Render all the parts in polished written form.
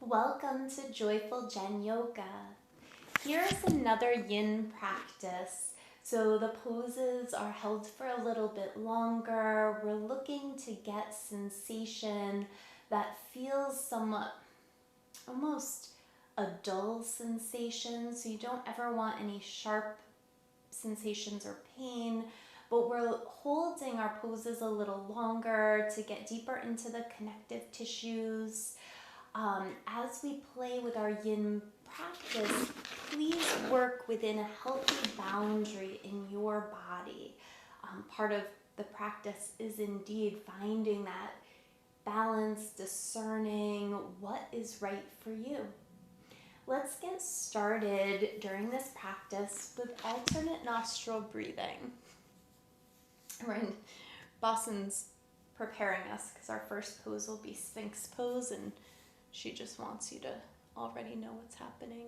Welcome to Joyful Jen Yoga. Here's another yin practice. So the poses are held for a little bit longer. We're looking to get sensation that feels somewhat almost a dull sensation. So you don't ever want any sharp sensations or pain, but we're holding our poses a little longer to get deeper into the connective tissues. As we play with our yin practice, please work within a healthy boundary in your body. Part of the practice is indeed finding that balance, discerning what is right for you. Let's get started during this practice with alternate nostril breathing. Boston's preparing us because our first pose will be Sphinx pose, and she just wants you to already know what's happening.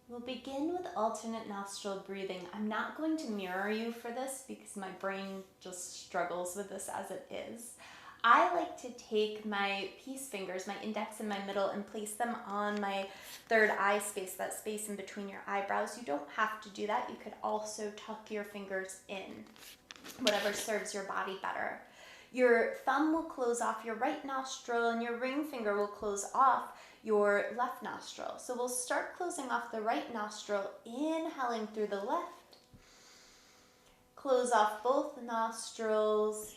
We'll begin with alternate nostril breathing. I'm not going to mirror you for this because my brain just struggles with this as it is. I like to take my peace fingers, my index and my middle, and place them on my third eye space, that space in between your eyebrows. You don't have to do that. You could also tuck your fingers in, whatever serves your body better. Your thumb will close off your right nostril and your ring finger will close off your left nostril. So we'll start closing off the right nostril, inhaling through the left. Close off both nostrils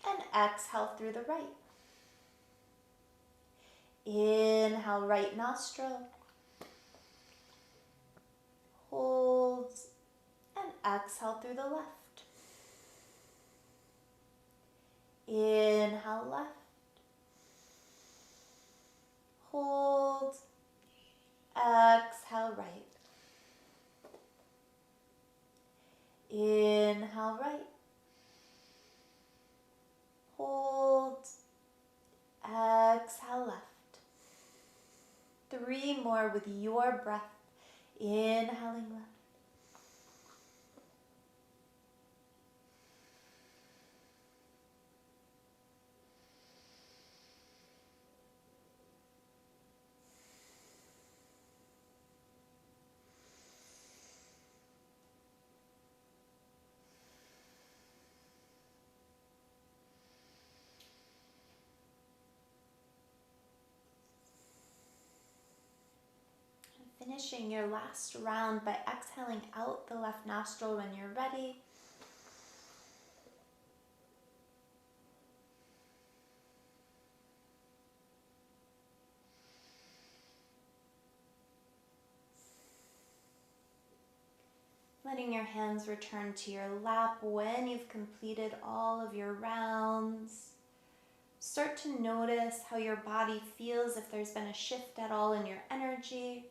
and exhale through the right. Inhale, right nostril. Hold and exhale through the left. Inhale, left. Hold. Exhale, right. Inhale, right. Hold. Exhale, left. 3 more with your breath. Inhaling left. Finishing your last round by exhaling out the left nostril when you're ready. Letting your hands return to your lap when you've completed all of your rounds. Start to notice how your body feels, if there's been a shift at all in your energy.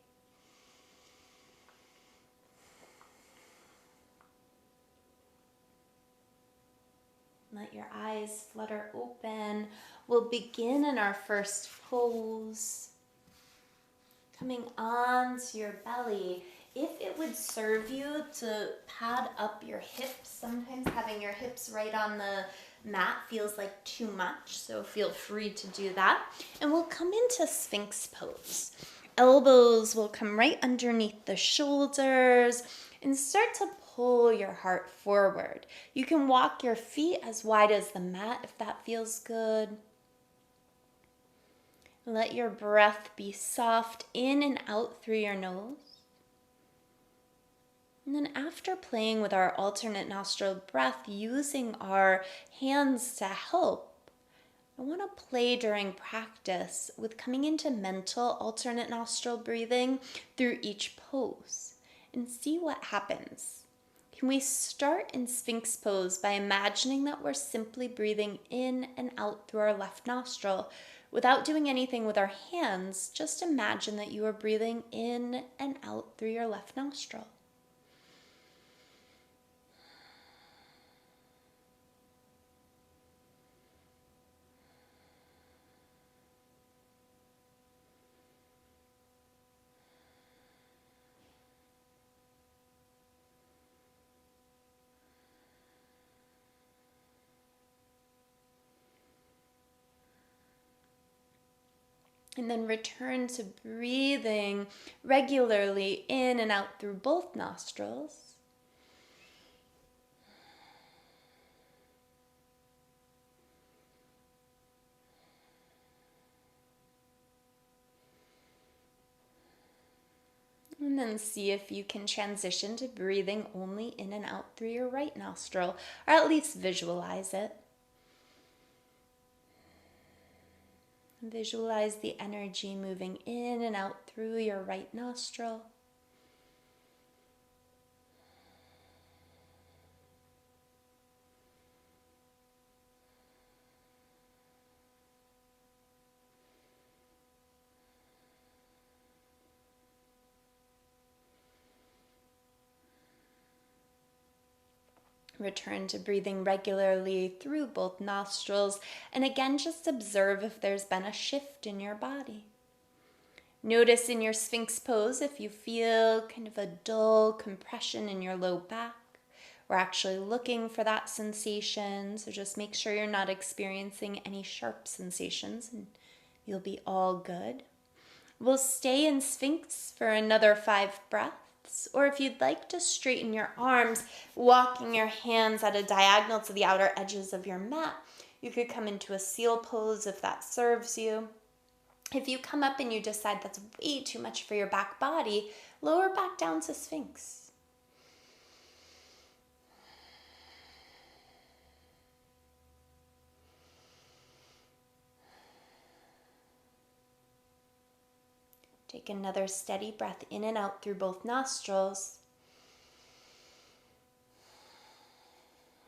Let your eyes flutter open. We'll begin in our first pose. Coming onto your belly. If it would serve you to pad up your hips, sometimes having your hips right on the mat feels like too much, so feel free to do that. And we'll come into Sphinx pose. Elbows will come right underneath the shoulders and start to pull your heart forward. You can walk your feet as wide as the mat if that feels good. Let your breath be soft in and out through your nose. And then after playing with our alternate nostril breath, using our hands to help, I want to play during practice with coming into mental alternate nostril breathing through each pose and see what happens. Can we start in Sphinx pose by imagining that we're simply breathing in and out through our left nostril without doing anything with our hands? Just imagine that you are breathing in and out through your left nostril. And then return to breathing regularly in and out through both nostrils. And then see if you can transition to breathing only in and out through your right nostril, or at least visualize it. Visualize the energy moving in and out through your right nostril. Return to breathing regularly through both nostrils, and again, just observe if there's been a shift in your body. Notice in your Sphinx pose if you feel kind of a dull compression in your low back. We're actually looking for that sensation, so just make sure you're not experiencing any sharp sensations, and you'll be all good. We'll stay in Sphinx for another 5 breaths. Or if you'd like to straighten your arms, walking your hands at a diagonal to the outer edges of your mat, you could come into a seal pose if that serves you. If you come up and you decide that's way too much for your back body, lower back down to Sphinx. Take another steady breath in and out through both nostrils.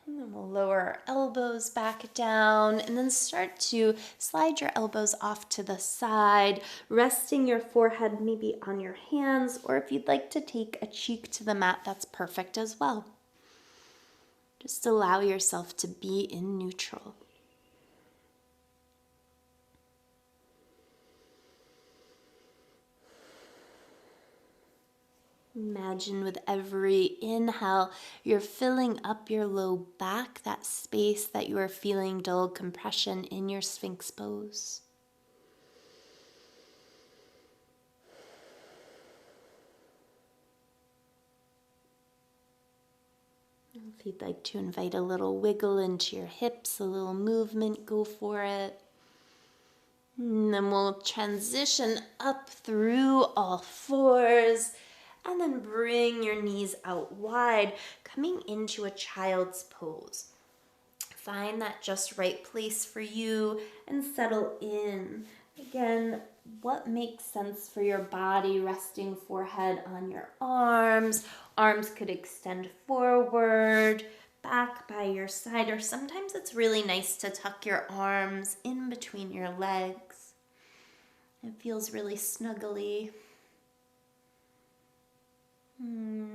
And then we'll lower our elbows back down and then start to slide your elbows off to the side, resting your forehead maybe on your hands, or if you'd like to take a cheek to the mat, that's perfect as well. Just allow yourself to be in neutral. Imagine with every inhale, you're filling up your low back, that space that you are feeling dull compression in your Sphinx pose. If you'd like to invite a little wiggle into your hips, a little movement, go for it. And then we'll transition up through all fours. And then bring your knees out wide, coming into a child's pose. Find that just right place for you and settle in. Again, what makes sense for your body, resting forehead on your arms. Arms could extend forward, back by your side, or sometimes it's really nice to tuck your arms in between your legs. It feels really snuggly.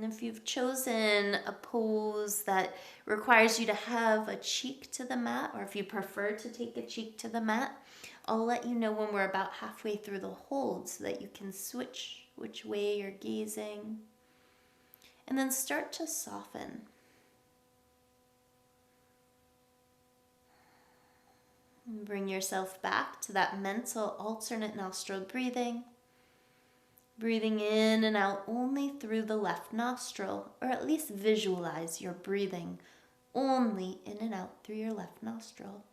If you've chosen a pose that requires you to have a cheek to the mat, or if you prefer to take a cheek to the mat, I'll let you know when we're about halfway through the hold so that you can switch which way you're gazing. And then start to soften. And bring yourself back to that mental alternate nostril breathing. Breathing in and out only through the left nostril, or at least visualize your breathing only in and out through your left nostril.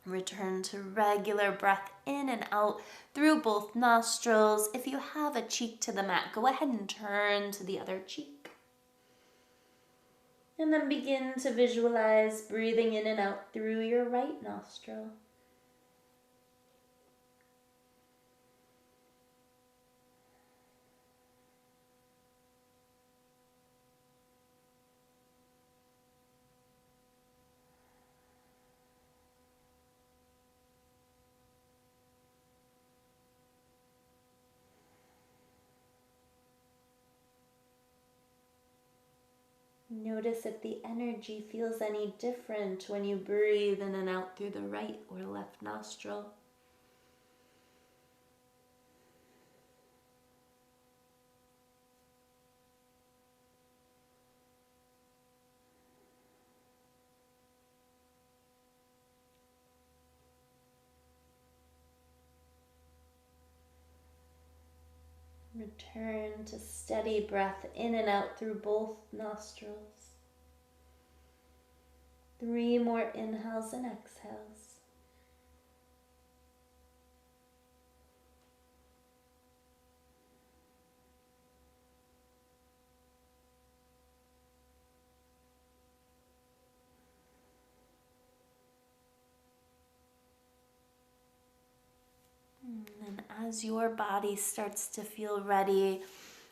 Return to regular breath in and out through both nostrils. If you have a cheek to the mat, go ahead and turn to the other cheek. And then begin to visualize breathing in and out through your right nostril. Notice if the energy feels any different when you breathe in and out through the right or left nostril. Return to steady breath in and out through both nostrils. 3 more inhales and exhales. And as your body starts to feel ready,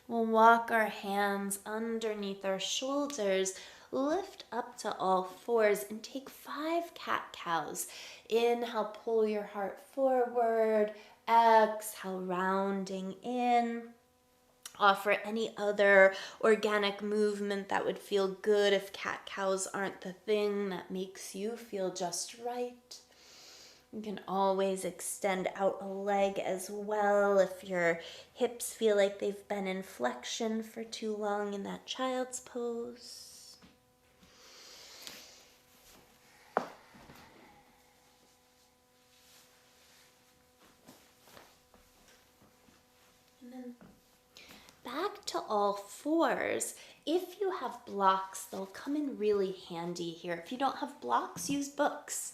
we'll walk our hands underneath our shoulders, lift up to all fours, and take 5 cat-cows. Inhale, pull your heart forward. Exhale, rounding in. Offer any other organic movement that would feel good if cat-cows aren't the thing that makes you feel just right. You can always extend out a leg as well if your hips feel like they've been in flexion for too long in that child's pose. And then back to all fours. If you have blocks, they'll come in really handy here. If you don't have blocks, use books.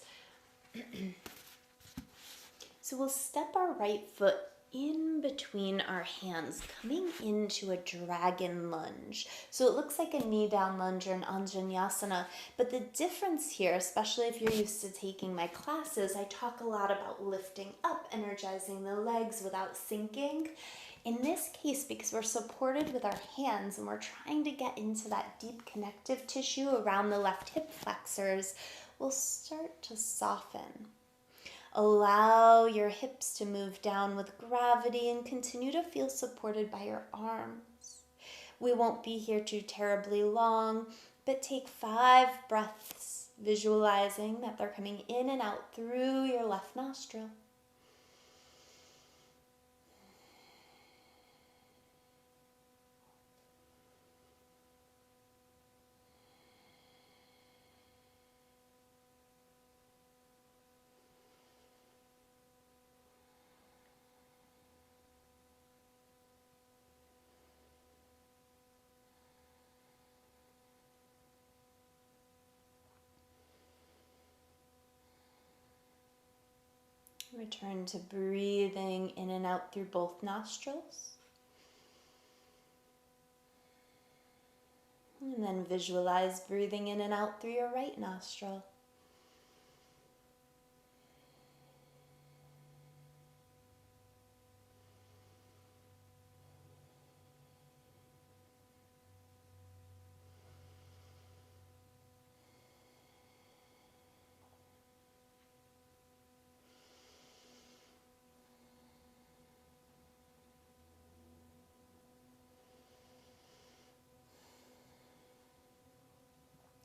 So we'll step our right foot in between our hands, coming into a dragon lunge. So it looks like a knee down lunge or an Anjaneyasana, but the difference here, especially if you're used to taking my classes, I talk a lot about lifting up, energizing the legs without sinking. In this case, because we're supported with our hands and we're trying to get into that deep connective tissue around the left hip flexors, we'll start to soften. Allow your hips to move down with gravity and continue to feel supported by your arms. We won't be here too terribly long, but take 5 breaths, visualizing that they're coming in and out through your left nostril. Return to breathing in and out through both nostrils. And then visualize breathing in and out through your right nostril.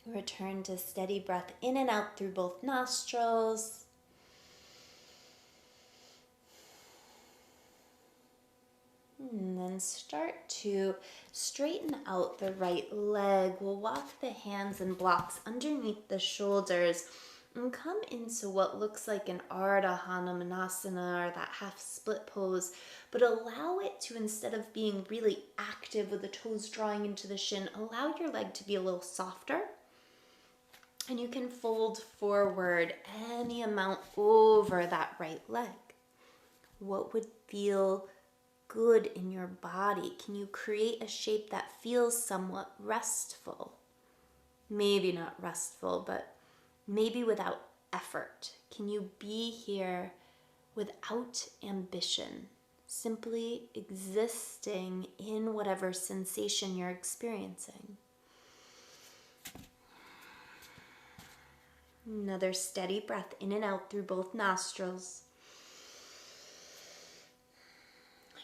Return to steady breath in and out through both nostrils. And then start to straighten out the right leg. We'll walk the hands and blocks underneath the shoulders and come into what looks like an Ardha Hanumanasana or that half split pose, but allow it to, instead of being really active with the toes drawing into the shin, allow your leg to be a little softer. And you can fold forward any amount over that right leg. What would feel good in your body? Can you create a shape that feels somewhat restful? Maybe not restful, but maybe without effort. Can you be here without ambition, simply existing in whatever sensation you're experiencing? Another steady breath in and out through both nostrils.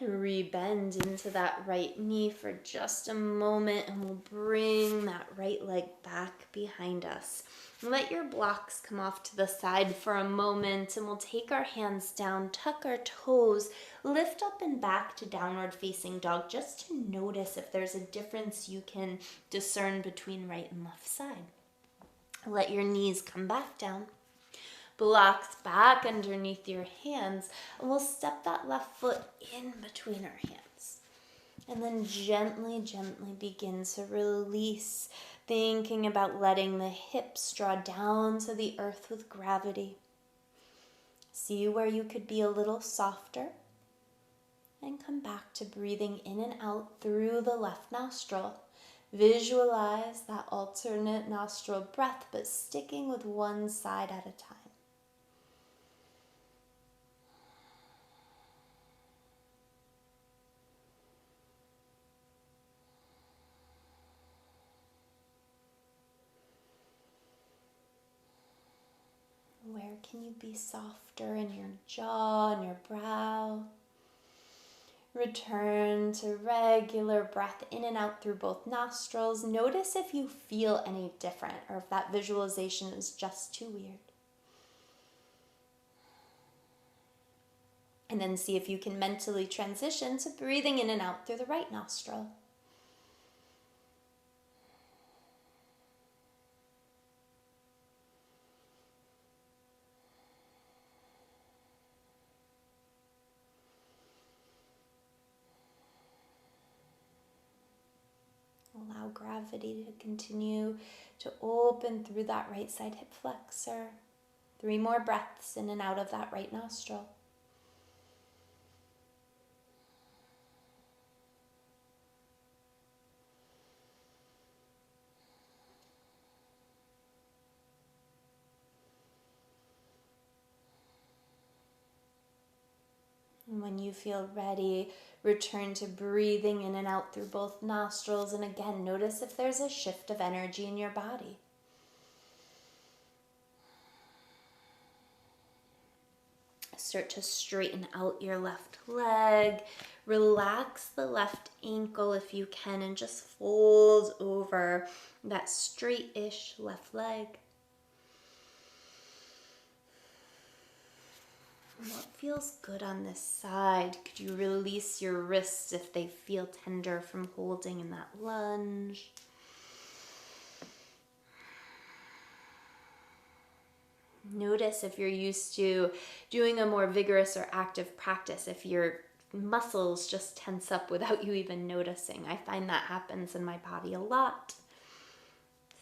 Rebend into that right knee for just a moment, and we'll bring that right leg back behind us. Let your blocks come off to the side for a moment, and we'll take our hands down, tuck our toes, lift up and back to downward facing dog, just to notice if there's a difference you can discern between right and left side. Let your knees come back down. Blocks back underneath your hands, and we'll step that left foot in between our hands. And then gently, gently begin to release, thinking about letting the hips draw down to the earth with gravity. See where you could be a little softer, and come back to breathing in and out through the left nostril. Visualize that alternate nostril breath, but sticking with one side at a time. Where can you be softer in your jaw and your brow? Return to regular breath in and out through both nostrils. Notice if you feel any different or if that visualization is just too weird. And then see if you can mentally transition to breathing in and out through the right nostril. Allow gravity to continue to open through that right side hip flexor. 3 more breaths in and out of that right nostril. And when you feel ready, return to breathing in and out through both nostrils. And again, notice if there's a shift of energy in your body. Start to straighten out your left leg. Relax the left ankle if you can, and just fold over that straight-ish left leg. What feels good on this side? Could you release your wrists if they feel tender from holding in that lunge? Notice if you're used to doing a more vigorous or active practice, if your muscles just tense up without you even noticing. I find that happens in my body a lot.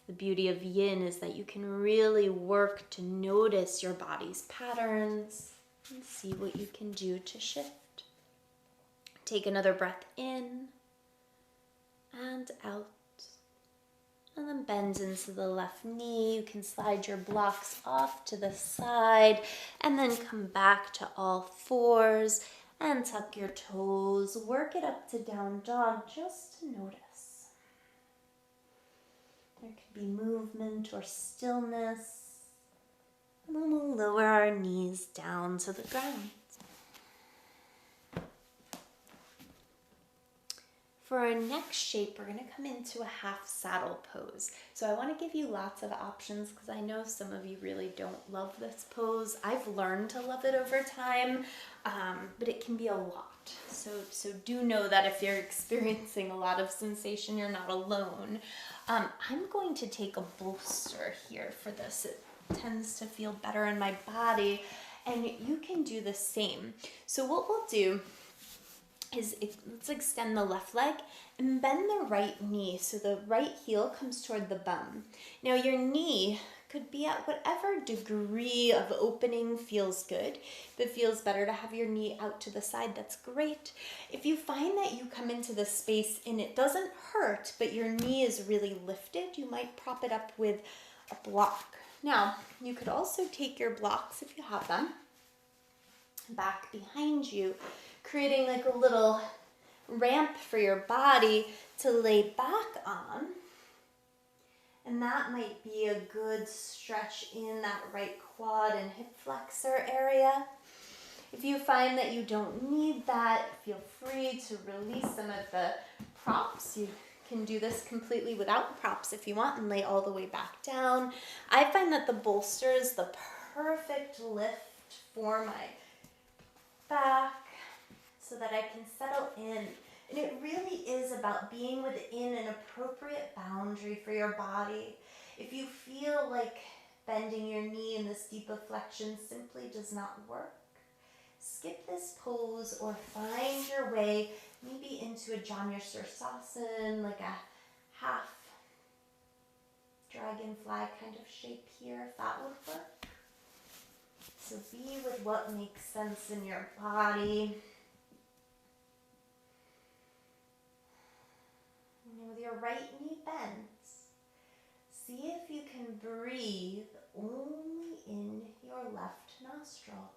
The beauty of yin is that you can really work to notice your body's patterns and see what you can do to shift. Take another breath in and out. And then bend into the left knee. You can slide your blocks off to the side and then come back to all fours and tuck your toes. Work it up to down dog just to notice. There could be movement or stillness. And then we'll lower our knees down to the ground. For our next shape, we're going to come into a half saddle pose. So I want to give you lots of options because I know some of you really don't love this pose. I've learned to love it over time, but it can be a lot. So do know that if you're experiencing a lot of sensation, you're not alone. I'm going to take a bolster here for this. It tends to feel better in my body, and you can do the same. So what we'll do is let's extend the left leg and bend the right knee so the right heel comes toward the bum. Now your knee could be at whatever degree of opening feels good. If it feels better to have your knee out to the side, that's great. If you find that you come into the space and it doesn't hurt, but your knee is really lifted, you might prop it up with a block. Now, you could also take your blocks, if you have them, back behind you, creating like a little ramp for your body to lay back on. And that might be a good stretch in that right quad and hip flexor area. If you find that you don't need that, feel free to release some of the props. You can do this completely without props if you want and lay all the way back down. I find that the bolster is the perfect lift for my back so that I can settle in. And it really is about being within an appropriate boundary for your body. If you feel like bending your knee in this deep flexion simply does not work, skip this pose or find your way maybe into a Janu Sirsasana, like a half dragonfly kind of shape here, if that would work. So be with what makes sense in your body. And with your right knee bent, see if you can breathe only in your left nostril.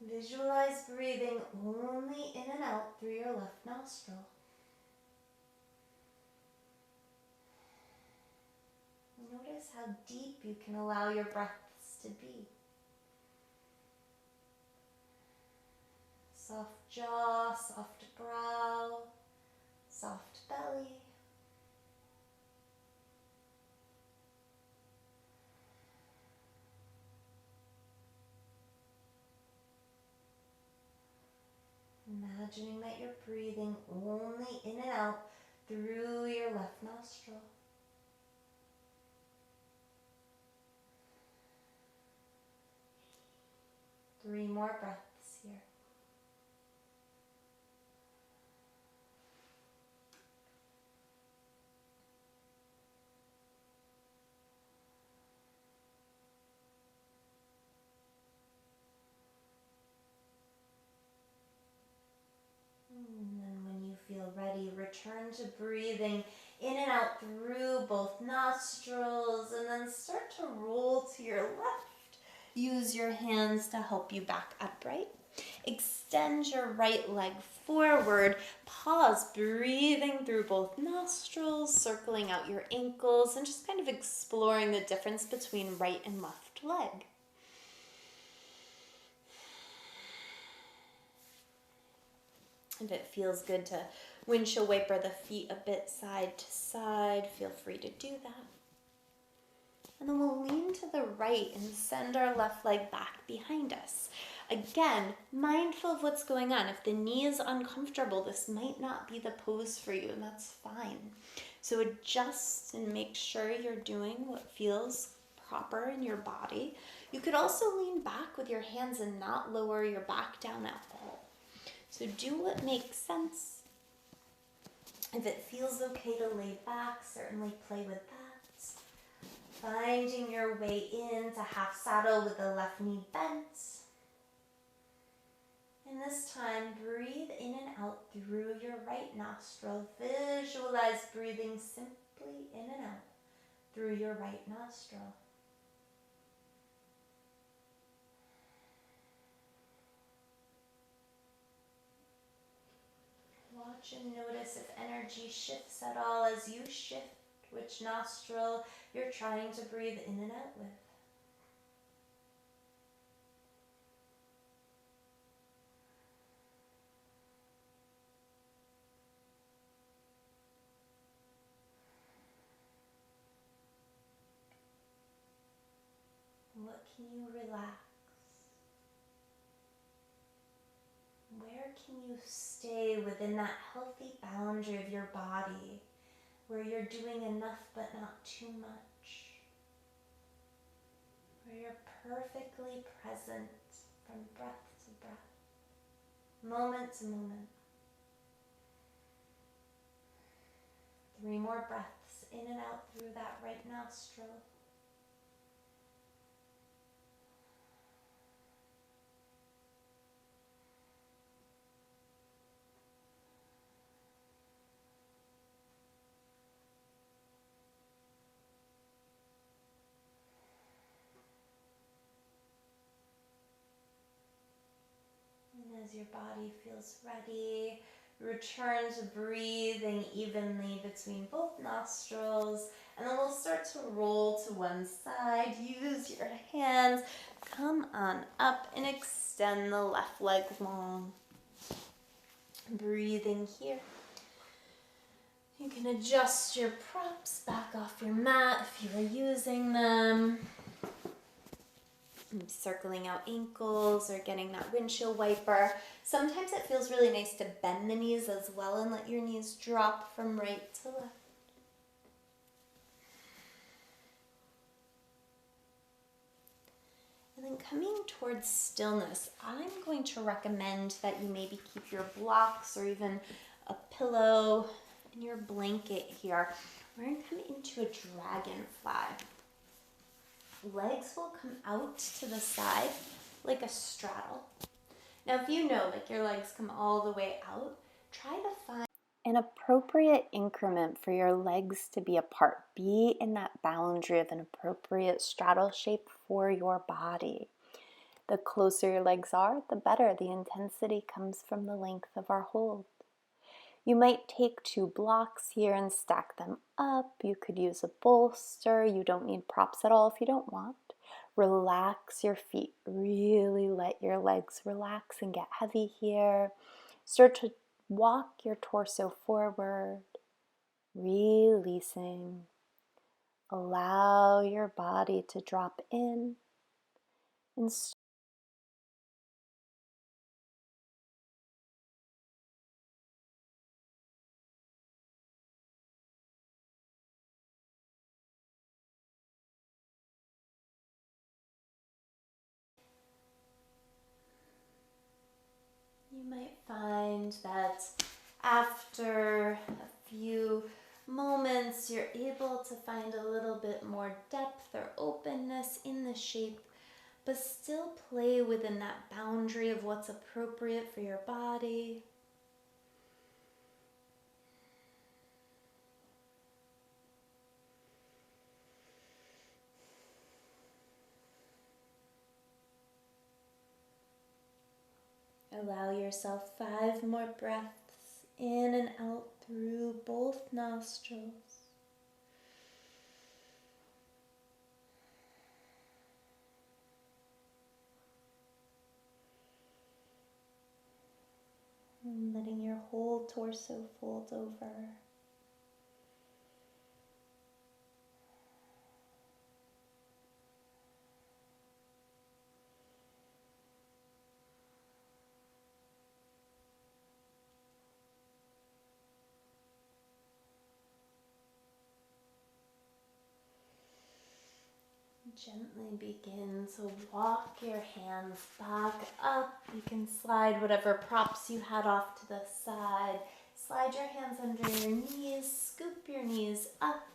Visualize breathing only in and out through your left nostril. Notice how deep you can allow your breaths to be. Soft jaw, soft brow, soft belly. Imagining that you're breathing only in and out through your left nostril. Three more breaths here. And then when you feel ready, return to breathing in and out through both nostrils, and then start to roll to your left. Use your hands to help you back upright. Extend your right leg forward. Pause, breathing through both nostrils, circling out your ankles, and just kind of exploring the difference between right and left leg. If it feels good to windshield wiper the feet a bit side to side, feel free to do that. And then we'll lean to the right and send our left leg back behind us. Again, mindful of what's going on. If the knee is uncomfortable, this might not be the pose for you, and that's fine. So adjust and make sure you're doing what feels proper in your body. You could also lean back with your hands and not lower your back down at all. So do what makes sense. If it feels okay to lay back, certainly play with that. Finding your way into half saddle with the left knee bent. And this time, breathe in and out through your right nostril. Visualize breathing simply in and out through your right nostril. Watch and notice if energy shifts at all as you shift which nostril you're trying to breathe in and out with. What can you relax? Where can you stay within that healthy boundary of your body where you're doing enough but not too much? Where you're perfectly present from breath to breath, moment to moment. 3 more breaths in and out through that right nostril. And as your body feels ready, Return to breathing evenly between both nostrils. And then we'll start to roll to one side. Use your hands. Come on up and extend the left leg long. Breathing here. You can adjust your props back off your mat if you are using them. Circling out ankles or getting that windshield wiper. Sometimes it feels really nice to bend the knees as well and let your knees drop from right to left. And then coming towards stillness, I'm going to recommend that you maybe keep your blocks or even a pillow in your blanket here. We're going to come into a dragonfly. Legs will come out to the side like a straddle. Now, if you know, like your legs come all the way out, try to find an appropriate increment for your legs to be apart. Be in that boundary of an appropriate straddle shape for your body. The closer your legs are, the better. The intensity comes from the length of our hold. You might take 2 blocks here and stack them up. You could use a bolster. You don't need props at all if you don't want. Relax your feet. Really let your legs relax and get heavy here. Start to walk your torso forward, releasing. Allow your body to drop in and you might find that after a few moments, you're able to find a little bit more depth or openness in the shape, but still play within that boundary of what's appropriate for your body. Allow yourself 5 more breaths in and out through both nostrils. And letting your whole torso fold over. Gently begin to walk your hands back up. You can slide whatever props you had off to the side. Slide your hands under your knees, scoop your knees up,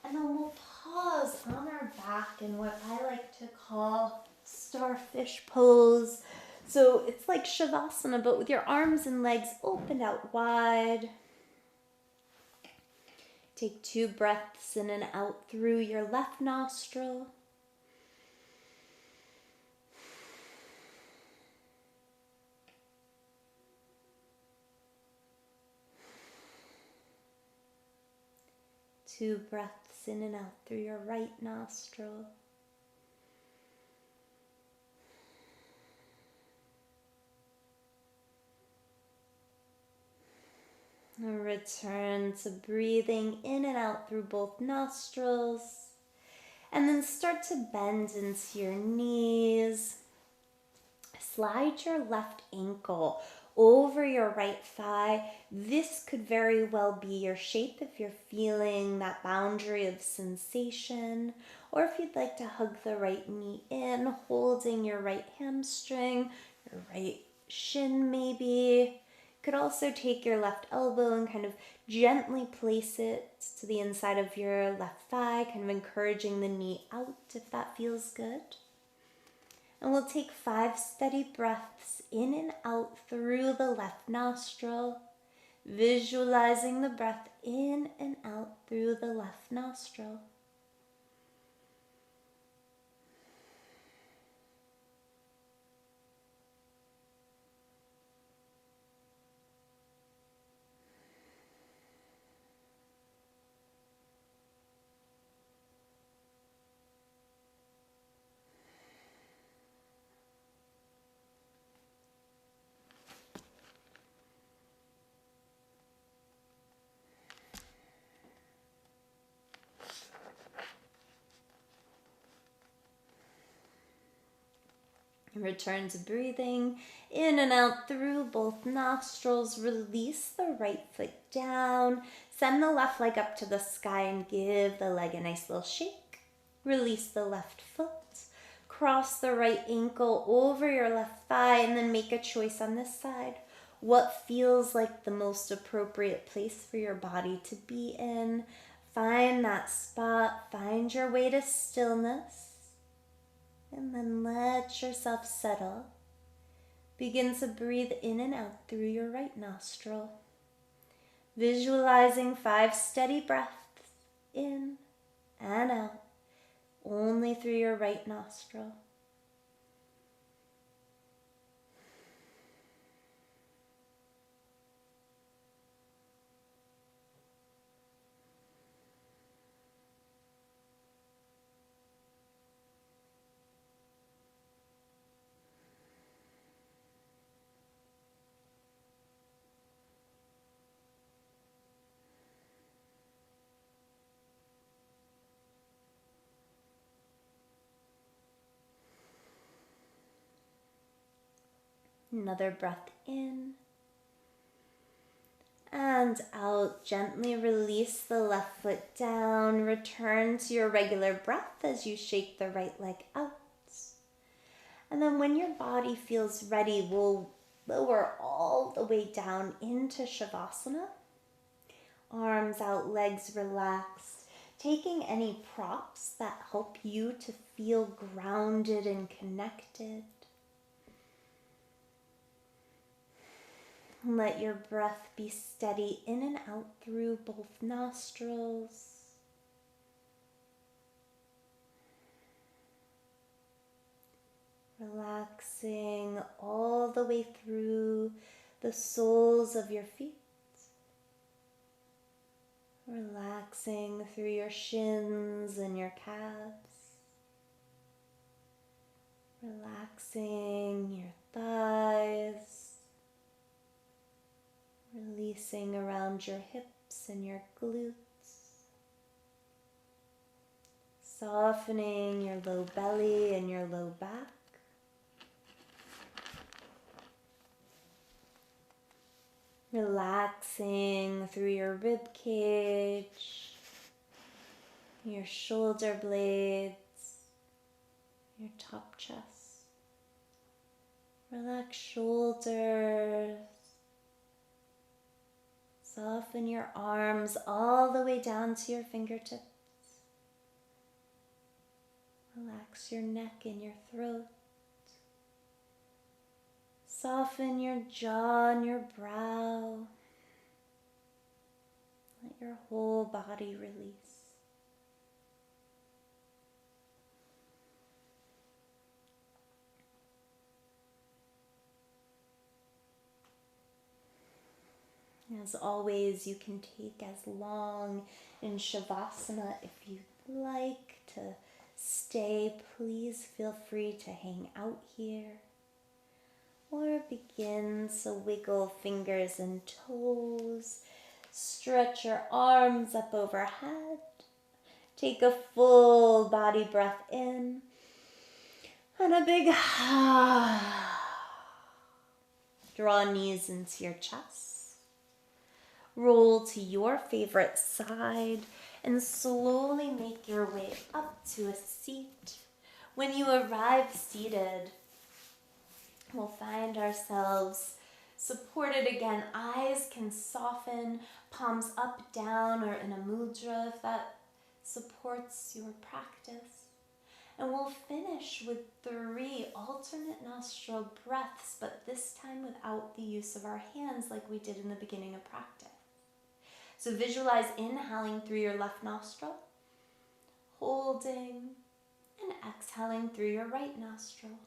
and then we'll pause on our back in what I like to call starfish pose. So it's like Shavasana, but with your arms and legs opened out wide. Take 2 breaths in and out through your left nostril. Two breaths in and out through your right nostril. And return to breathing in and out through both nostrils. And then start to bend into your knees. Slide your left ankle over your right thigh. This could very well be your shape if you're feeling that boundary of sensation, or if you'd like to hug the right knee in, holding your right hamstring, your right shin maybe. You could also take your left elbow and kind of gently place it to the inside of your left thigh, kind of encouraging the knee out if that feels good. And we'll take 5 steady breaths in and out through the left nostril, visualizing the breath in and out through the left nostril. Return to breathing in and out through both nostrils. Release the right foot down. Send the left leg up to the sky and give the leg a nice little shake. Release the left foot. Cross the right ankle over your left thigh and then make a choice on this side. What feels like the most appropriate place for your body to be in. Find that spot. Find your way to stillness. And then let yourself settle. Begin to breathe in and out through your right nostril. Visualizing 5 steady breaths in and out, only through your right nostril. Another breath in and out. Gently release the left foot down. Return to your regular breath as you shake the right leg out. And then when your body feels ready, we'll lower all the way down into Shavasana. Arms out, legs relaxed. Taking any props that help you to feel grounded and connected. Let your breath be steady in and out through both nostrils. Relaxing all the way through the soles of your feet. Relaxing through your shins and your calves. Relaxing your thighs. Releasing around your hips and your glutes. Softening your low belly and your low back. Relaxing through your rib cage, your shoulder blades, your top chest. Relax shoulders. Soften your arms all the way down to your fingertips. Relax your neck and your throat. Soften your jaw and your brow. Let your whole body release. As always, you can take as long in Shavasana if you'd like to stay. Please feel free to hang out here. Or begin to wiggle fingers and toes. Stretch your arms up overhead. Take a full body breath in. And a big draw knees into your chest. Roll to your favorite side and slowly make your way up to a seat. When you arrive seated, we'll find ourselves supported again. Eyes can soften, palms up, down, or in a mudra if that supports your practice. And we'll finish with 3 alternate nostril breaths, but this time without the use of our hands like we did in the beginning of practice. So visualize inhaling through your left nostril, holding, and exhaling through your right nostril.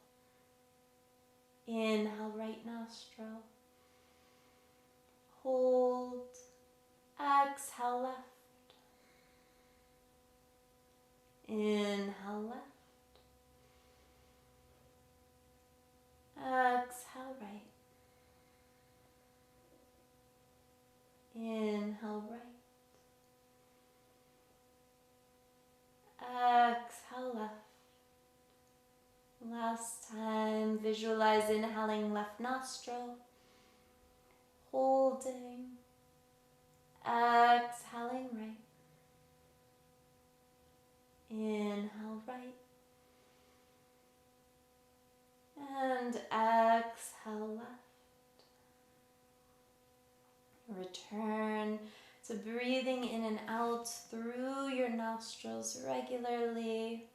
Inhale, right nostril. Hold. Exhale, left. Inhale, left. Exhale, right. Inhale, right. Exhale, left. Last time, visualize inhaling left nostril, holding, exhaling right, inhale right, and exhale left. Return to breathing in and out through your nostrils regularly,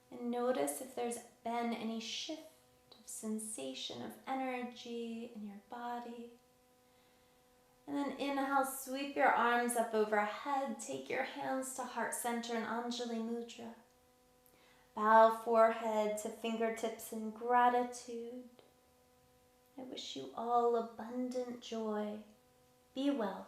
and notice if there's been any shift of sensation, of energy in your body. And then inhale, sweep your arms up overhead, take your hands to heart center in Anjali Mudra. Bow forehead to fingertips in gratitude. I wish you all abundant joy. Be well.